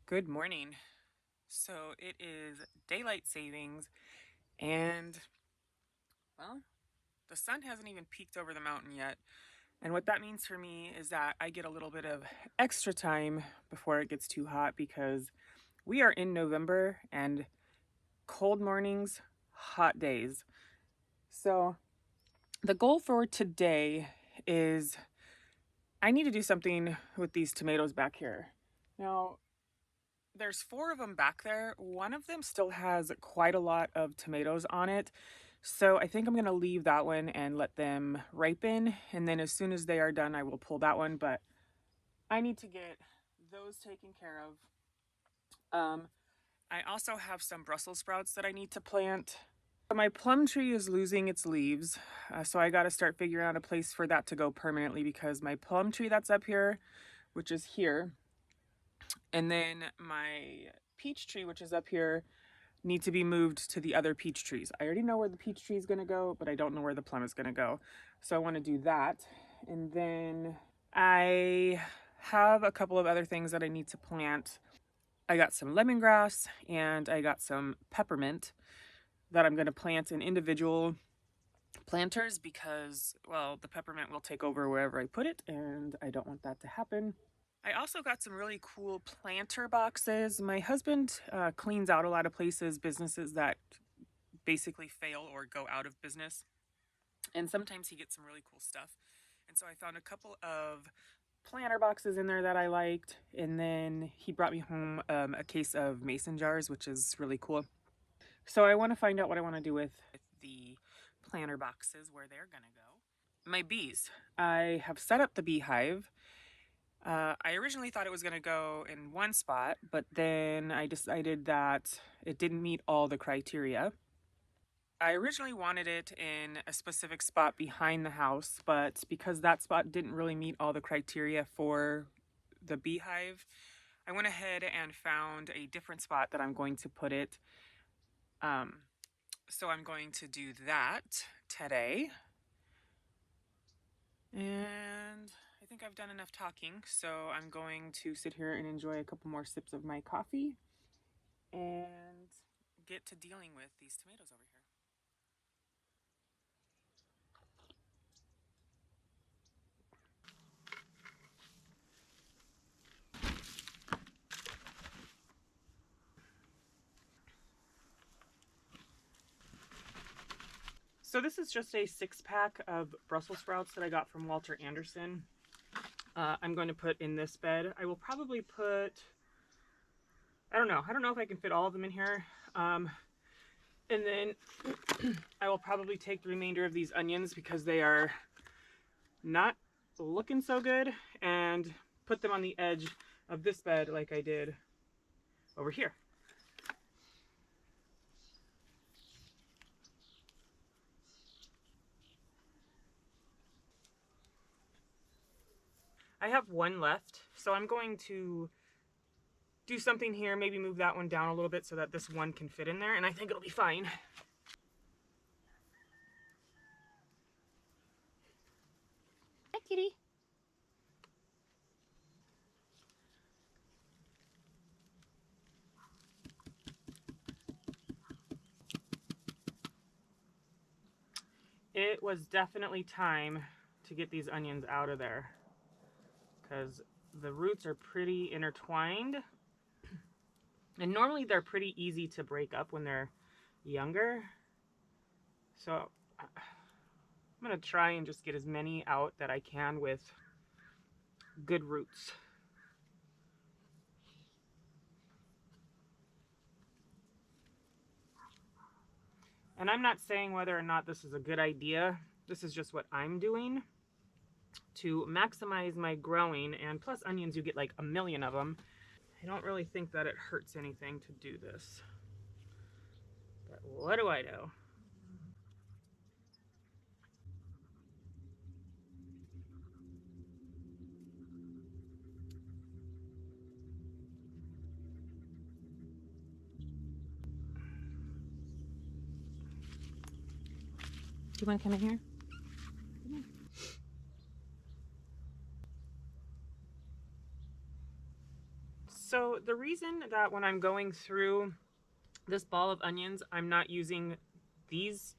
Good morning. So it is daylight savings, and well, the sun hasn't even peeked over the mountain yet. And what that means for me is that I get a little bit of extra time before it gets too hot because we are in November and cold mornings, hot days. So the goal for today is I need to do something with these tomatoes back here. Now, there's four of them back there. One of them still has quite a lot of tomatoes on it. So I think I'm going to leave that one and let them ripen. And then as soon as they are done, I will pull that one. But I need to get those taken care of. I also have some Brussels sprouts that I need to plant. My plum tree is losing its leaves. So I got to start figuring out a place for that to go permanently because my plum tree that's up here, which is here, and then my peach tree, which is up here, need to be moved to the other peach trees. I already know where the peach tree is going to go, but I don't know where the plum is going to go. So I want to do that. And then I have a couple of other things that I need to plant. I got some lemongrass and I got some peppermint that I'm going to plant in individual planters because, well, the peppermint will take over wherever I put it, and I don't want that to happen. I also got some really cool planter boxes. My husband cleans out a lot of places, businesses that basically fail or go out of business. And sometimes he gets some really cool stuff. And so I found a couple of planter boxes in there that I liked. And then he brought me home a case of mason jars, which is really cool. So I want to find out what I want to do with the planter boxes, where they're going to go. My bees. I have set up the beehive. I originally thought it was going to go in one spot, but then I decided that it didn't meet all the criteria. I originally wanted it in a specific spot behind the house, but because that spot didn't really meet all the criteria for the beehive, I went ahead and found a different spot that I'm going to put it. So I'm going to do that today. And I think I've done enough talking, so I'm going to sit here and enjoy a couple more sips of my coffee and get to dealing with these tomatoes over here. So this is just a 6-pack of Brussels sprouts that I got from Walter Anderson. I'm going to put in this bed. I will probably put, I don't know if I can fit all of them in here. And then I will probably take the remainder of these onions because they are not looking so good and put them on the edge of this bed like I did over here. I have one left, so I'm going to do something here, maybe move that one down a little bit so that this one can fit in there, and I think it'll be fine. Hi, kitty. It was definitely time to get these onions out of there because the roots are pretty intertwined. And normally they're pretty easy to break up when they're younger. So I'm going to try and just get as many out that I can with good roots. And I'm not saying whether or not this is a good idea. This is just what I'm doing to maximize my growing. And plus onions, you get like a million of them. I don't really think that it hurts anything to do this. But what do I know? Do you want to come in here? So the reason that when I'm going through this ball of onions, I'm not using these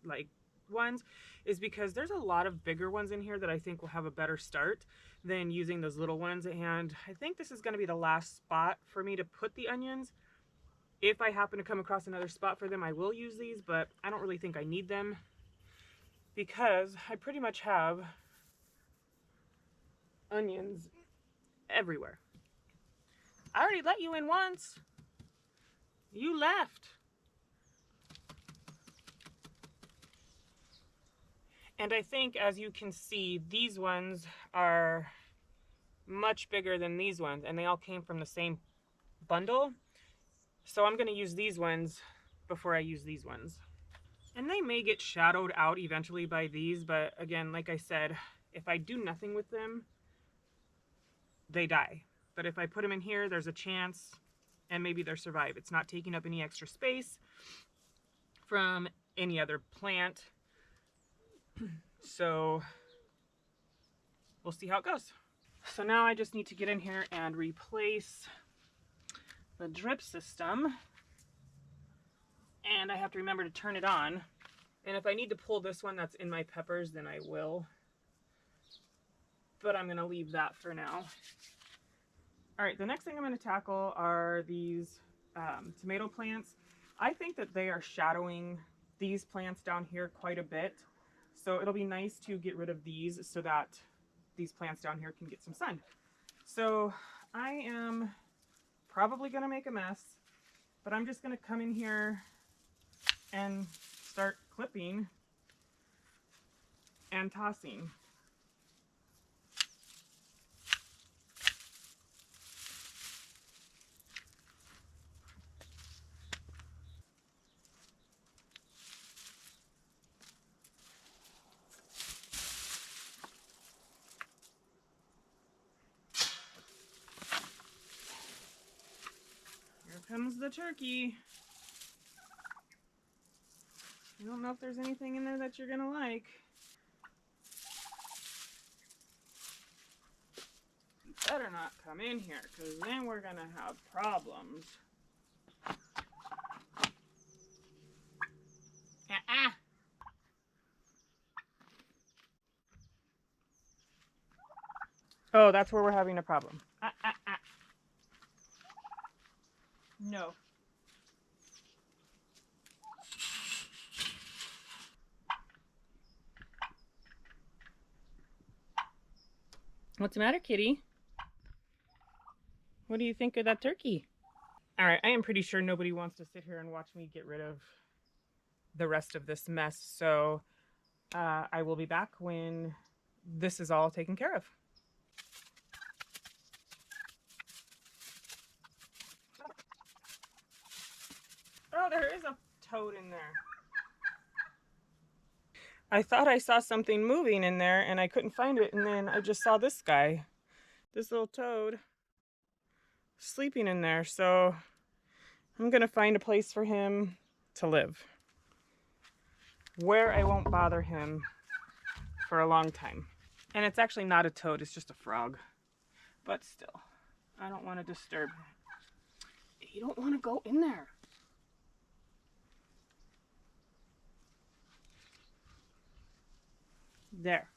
like ones is because there's a lot of bigger ones in here that I think will have a better start than using those little ones. And I think this is going to be the last spot for me to put the onions. If I happen to come across another spot for them, I will use these, but I don't really think I need them because I pretty much have onions everywhere. I already let you in once. You left. And I think, as you can see, these ones are much bigger than these ones, and they all came from the same bundle. So I'm going to use these ones before I use these ones. And they may get shadowed out eventually by these, but again, like I said, if I do nothing with them, they die. But if I put them in here, there's a chance, and maybe they'll survive. It's not taking up any extra space from any other plant. So we'll see how it goes. So now I just need to get in here and replace the drip system. And I have to remember to turn it on. And if I need to pull this one that's in my peppers, then I will. But I'm going to leave that for now. All right, the next thing I'm going to tackle are these tomato plants. I think that they are shadowing these plants down here quite a bit. So it'll be nice to get rid of these so that these plants down here can get some sun. So I am probably going to make a mess, but I'm just going to come in here and start clipping and tossing. Here comes the turkey. I don't know if there's anything in there that you're gonna like. You better not come in here, because then we're gonna have problems. Oh, that's where we're having a problem. No. What's the matter, kitty? What do you think of that turkey? All right, I am pretty sure nobody wants to sit here and watch me get rid of the rest of this mess. So I will be back when this is all taken care of. Oh, there is a toad in there. I thought I saw something moving in there and I couldn't find it, and then I just saw this guy, this little toad, sleeping in there. So I'm gonna find a place for him to live where I won't bother him for a long time. And it's actually not a toad, it's just a frog. But still, I don't want to disturb him. You don't want to go in there. There.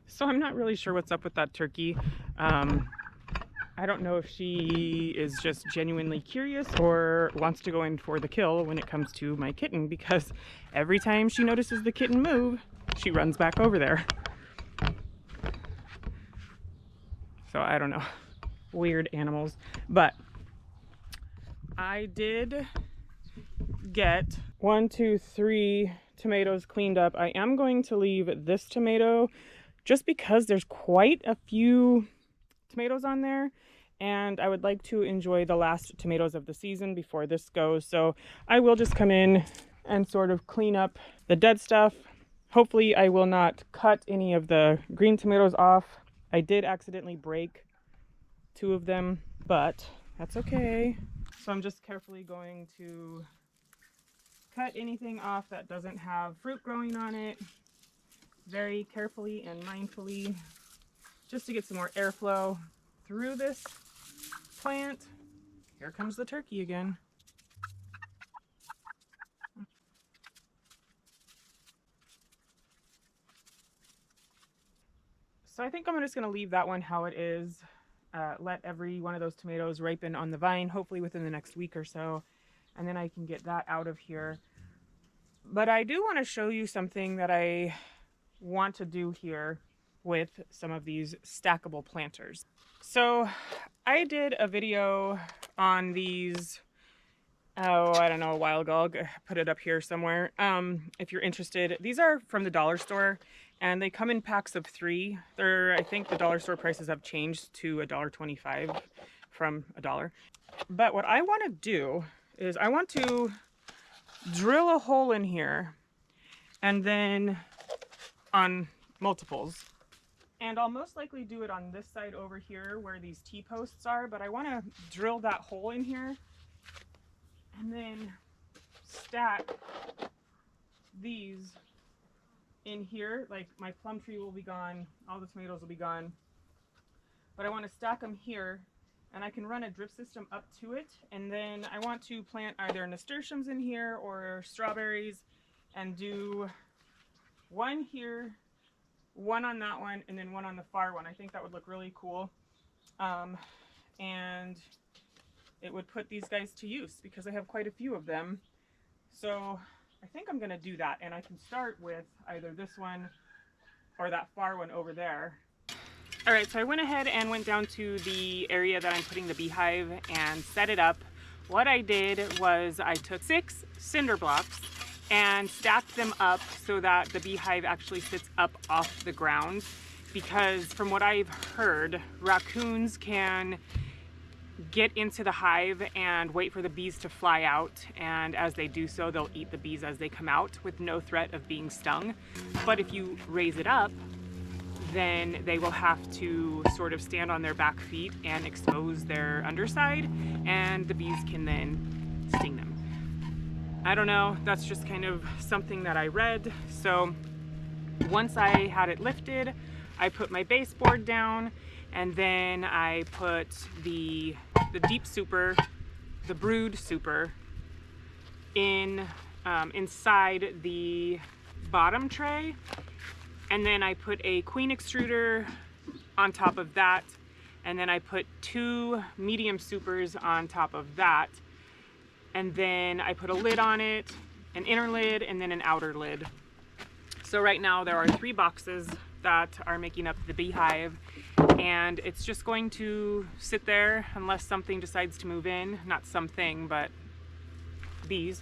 So I'm not really sure what's up with that turkey. I don't know if she is just genuinely curious or wants to go in for the kill when it comes to my kitten, because every time she notices the kitten move, she runs back over there. So I don't know. Weird animals. But I did get 1, 2, 3 tomatoes cleaned up. I am going to leave this tomato just because there's quite a few tomatoes on there, and I would like to enjoy the last tomatoes of the season before this goes. So I will just come in and sort of clean up the dead stuff. Hopefully I will not cut any of the green tomatoes off. I did accidentally break 2 of them but that's okay. So I'm just carefully going to cut anything off that doesn't have fruit growing on it, very carefully and mindfully, just to get some more airflow through this plant. Here comes the turkey again. So I think I'm just going to leave that one how it is. Let every one of those tomatoes ripen on the vine, hopefully within the next week or so, and then I can get that out of here. But I do want to show you something that I want to do here with some of these stackable planters. So I did a video on these, I don't know, a while ago. I'll put it up here somewhere if you're interested. These are from the dollar store, and they come in packs of 3. I think the dollar store prices have changed to $1.25 from $1. But what I want to do is I want to drill a hole in here, and then on multiples. And I'll most likely do it on this side over here where these T-posts are, but I want to drill that hole in here and then stack these in here. Like, my plum tree will be gone, all the tomatoes will be gone, but I want to stack them here, and I can run a drip system up to it. And then I want to plant either nasturtiums in here or strawberries, and do one here, one on that one, and then one on the far one. I think that would look really cool. And it would put these guys to use because I have quite a few of them. So I think I'm gonna do that, and I can start with either this one or that far one over there. All right, so I went ahead and went down to the area that I'm putting the beehive and set it up. What I did was I took 6 cinder blocks and stacked them up so that the beehive actually sits up off the ground, because from what I've heard, raccoons can get into the hive and wait for the bees to fly out, and as they do so, they'll eat the bees as they come out with no threat of being stung. But if you raise it up, then they will have to sort of stand on their back feet and expose their underside, and the bees can then sting them. I don't know, that's just kind of something that I read. So once I had it lifted, I put my baseboard down, and then I put the deep super, the brood super, inside the bottom tray, and then I put a queen extruder on top of that, and then I put 2 medium supers on top of that, and then I put a lid on it, an inner lid, and then an outer lid. So right now there are 3 boxes that are making up the beehive, and it's just going to sit there unless something decides to move in. Not something, but bees.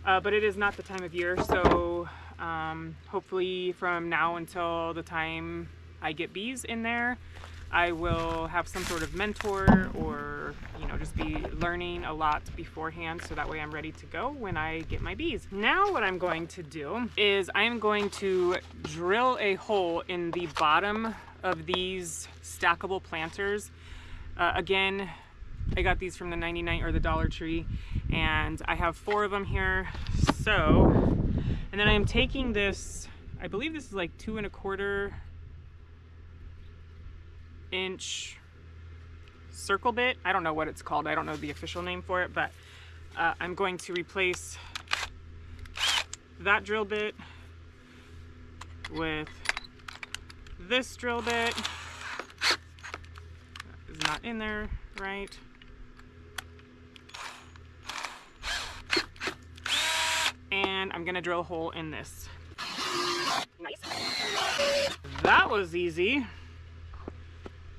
But it is not the time of year, so hopefully from now until the time I get bees in there, I will have some sort of mentor, or just be learning a lot beforehand, so that way I'm ready to go when I get my bees. Now what I'm going to do is I am going to drill a hole in the bottom of these stackable planters. Again, I got these from the 99 or the Dollar Tree, and I have 4 of them here. So, and then I am taking this, I believe this is like 2 1/4 inch circle bit. I don't know what it's called. I don't know the official name for it, but I'm going to replace that drill bit with this drill bit. That is not in there, right? And I'm gonna drill a hole in this. Nice. That was easy.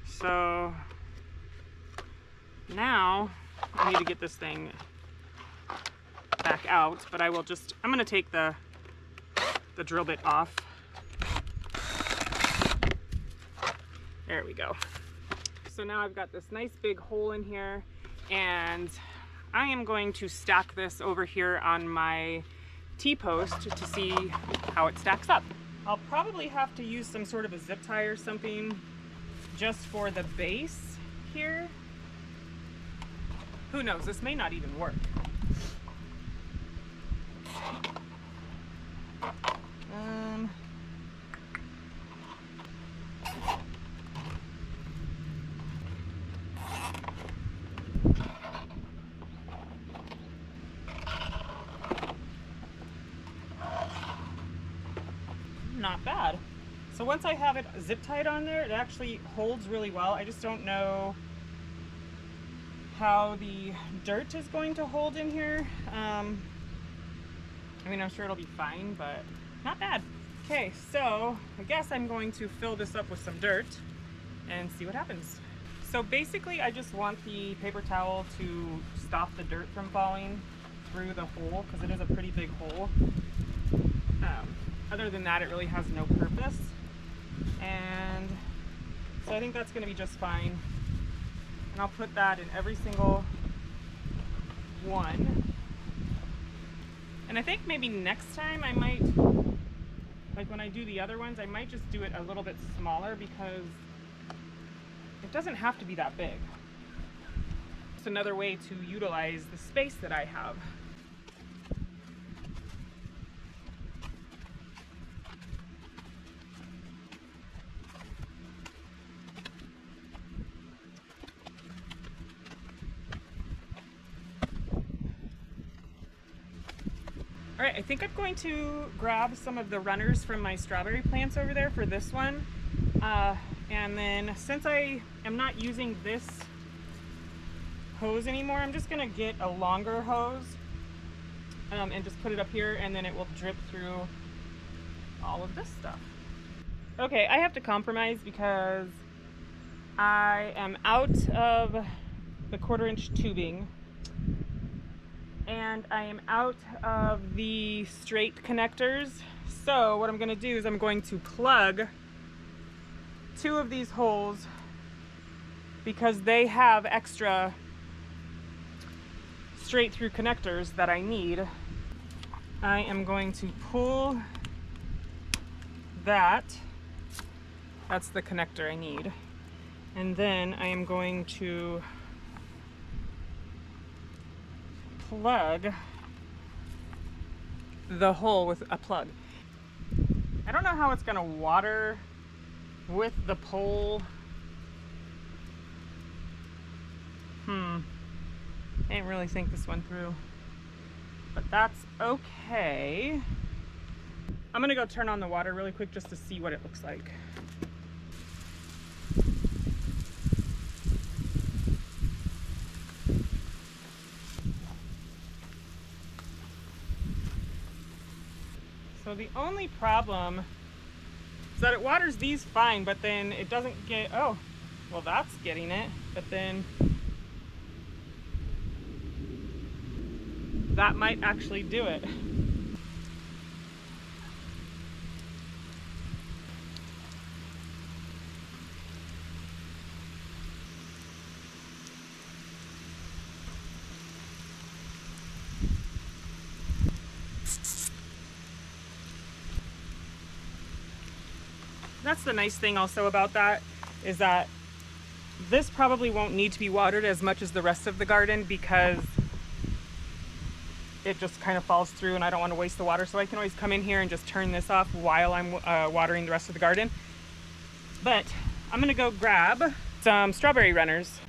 So now I need to get this thing back out, but I'm gonna take the drill bit off. There we go. So now I've got this nice big hole in here, and I am going to stack this over here on my T-post to see how it stacks up. I'll probably have to use some sort of a zip tie or something just for the base here, Who knows, this may not even work. Not bad. So once I have it zip tied on there, it actually holds really well. I just don't know how the dirt is going to hold in here. I mean, I'm sure it'll be fine, but not bad. Okay, so I guess I'm going to fill this up with some dirt and see what happens. So basically, I just want the paper towel to stop the dirt from falling through the hole, because it is a pretty big hole. Other than that, it really has no purpose. And so I think that's going to be just fine. And I'll put that in every single one. And I think maybe next time I might, like when I do the other ones, I might just do it a little bit smaller, because it doesn't have to be that big. It's another way to utilize the space that I have. All right, I think I'm going to grab some of the runners from my strawberry plants over there for this one. And then since I am not using this hose anymore, I'm just gonna get a longer hose and just put it up here, and then it will drip through all of this stuff. Okay, I have to compromise because I am out of the 1/4-inch tubing, and I am out of the straight connectors. So what I'm going to do is I'm going to plug 2 of these holes, because they have extra straight through connectors that I need. I am going to pull that. That's the connector I need. And then I am going to plug the hole with a plug. I don't know how it's gonna water with the pole. I didn't really think this one through, but that's okay. I'm gonna go turn on the water really quick just to see what it looks like. So the only problem is that it waters these fine, but then it doesn't get, oh, well that's getting it, but then that might actually do it. That's the nice thing also about that, is that this probably won't need to be watered as much as the rest of the garden, because it just kind of falls through and I don't want to waste the water. So I can always come in here and just turn this off while I'm watering the rest of the garden. But I'm gonna go grab some strawberry runners.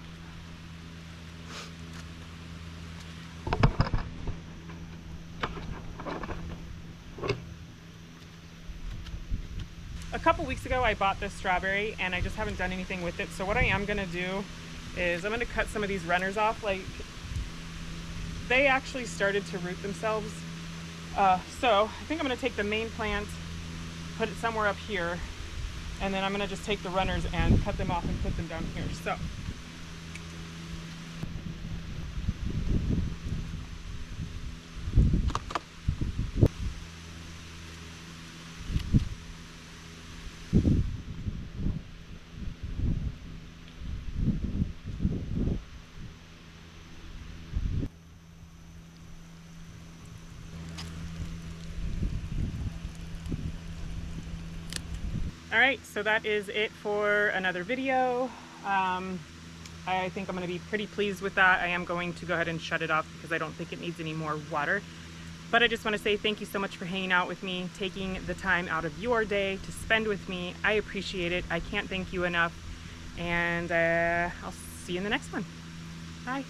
A couple weeks ago I bought this strawberry and I just haven't done anything with it. So what I am gonna do is I'm gonna cut some of these runners off. Like, they actually started to root themselves. So I think I'm gonna take the main plant, put it somewhere up here, and then I'm gonna just take the runners and cut them off and put them down here. So Alright, so that is it for another video. I think I'm going to be pretty pleased with that. I am going to go ahead and shut it off because I don't think it needs any more water. But I just want to say thank you so much for hanging out with me, taking the time out of your day to spend with me. I appreciate it. I can't thank you enough. And I'll see you in the next one. Bye.